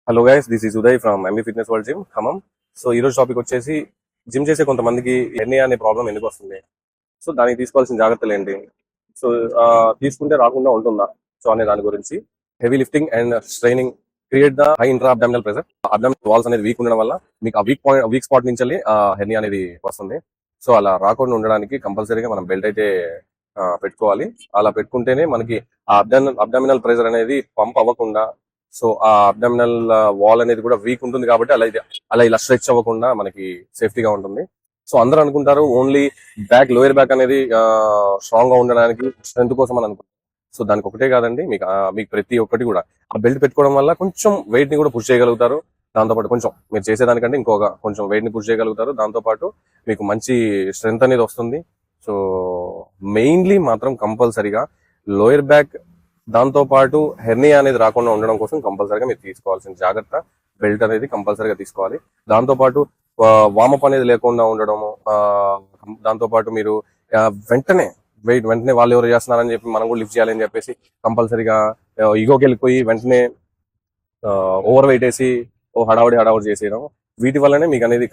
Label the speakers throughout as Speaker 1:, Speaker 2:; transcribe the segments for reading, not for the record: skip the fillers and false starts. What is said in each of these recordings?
Speaker 1: Hello guys, this is Uday from MB fitness world gym Khammam. So ఈ రోజు topic వచ్చేసి gym చేసే కొంతమందికి హెర్నియా అనే ప్రాబ్లం ఎందుకు వస్తుంది, సో దానికి తీసుకోవాల్సిన జాగ్రత్తలు ఏంటి, సో తీసుకుంటే రాకుండా ఉంటుందా, సో అనే దాని గురించి. Heavy lifting and straining create the high intra abdominal pressure. Abdominal walls అనేది వీక్ ఉండడం వల్ల మీకు ఆ వీక్ స్పాట్ నుంచి హెర్నియా అనేది వస్తుంది. సో అలా రాకుండా ఉండడానికి కంపల్సరీగా మనం బెల్ట్ అయితే పెట్టుకోవాలి. అలా పెట్టుకుంటేనే మనకి ఆ అబ్డామినల్ ప్రెజర్ అనేది పంప్ అవ్వకుండా, సో ఆ అబ్డామినల్ వాల్ అనేది కూడా వీక్ ఉంటుంది కాబట్టి అలా ఇలా స్ట్రెచ్ అవ్వకుండా మనకి సేఫ్టీగా ఉంటుంది. సో అందరూ అనుకుంటారు ఓన్లీ లోయర్ బ్యాక్ అనేది స్ట్రాంగ్ గా ఉండడానికి స్ట్రెంత్ కోసం అని అనుకుంటారు. సో దానికి ఒకటే కాదండి, మీకు ప్రతి ఒక్కటి కూడా ఆ బెల్ట్ పెట్టుకోవడం వల్ల కొంచెం వెయిట్ ని కూడా పుష్ చేయగలుగుతారు. దాంతోపాటు కొంచెం మీరు చేసేదానికంటే కొంచెం వెయిట్ ని పుష్ చేయగలుగుతారు. దాంతోపాటు మీకు మంచి స్ట్రెంత్ అనేది వస్తుంది. సో మెయిన్లీ మాత్రం కంపల్సరీగా లోయర్ బ్యాక్, దాంతో పాటు హెర్నియా అనేది రాకుండా ఉండడం కోసం కంపల్సరీగా మీరు తీసుకోవాల్సిన జాగ్రత్త బెల్ట్ అనేది కంపల్సరీగా తీసుకోవాలి. దాంతో పాటు వామప్ అనేది లేకుండా ఉండడము, దాంతో పాటు మీరు వెంటనే వాళ్ళు ఎవరు చేస్తున్నారని చెప్పి మనం కూడా లిఫ్ట్ చేయాలని చెప్పేసి కంపల్సరీగా ఈగోకి వెళ్ళిపోయి వెంటనే ఓవర్ వెయిట్ వేసి హడావుడి చేసేయడం, వీటి వల్లనే మీకు అనేది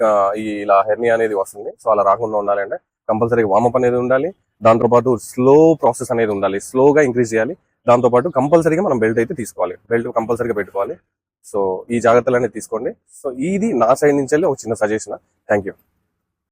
Speaker 1: ఇలా హెర్నియా అనేది వస్తుంది. సో అలా రాకుండా ఉండాలంటే కంపల్సరీగా వామప్ అనేది ఉండాలి. దాంతో పాటు స్లో ప్రాసెస్ అనేది ఉండాలి, స్లోగా ఇంక్రీజ్ చేయాలి. దాంతో పాటు కంపల్సరీగా మనం బెల్ట్ అయితే తీసుకోవాలి, బెల్ట్ కంపల్సరీగా పెట్టుకోవాలి. సో ఈ జాగ్రత్తలు అనేది తీసుకోండి. సో ఇది నా సైడ్ నుంచి ఒక చిన్న సజెషన్. Thank you.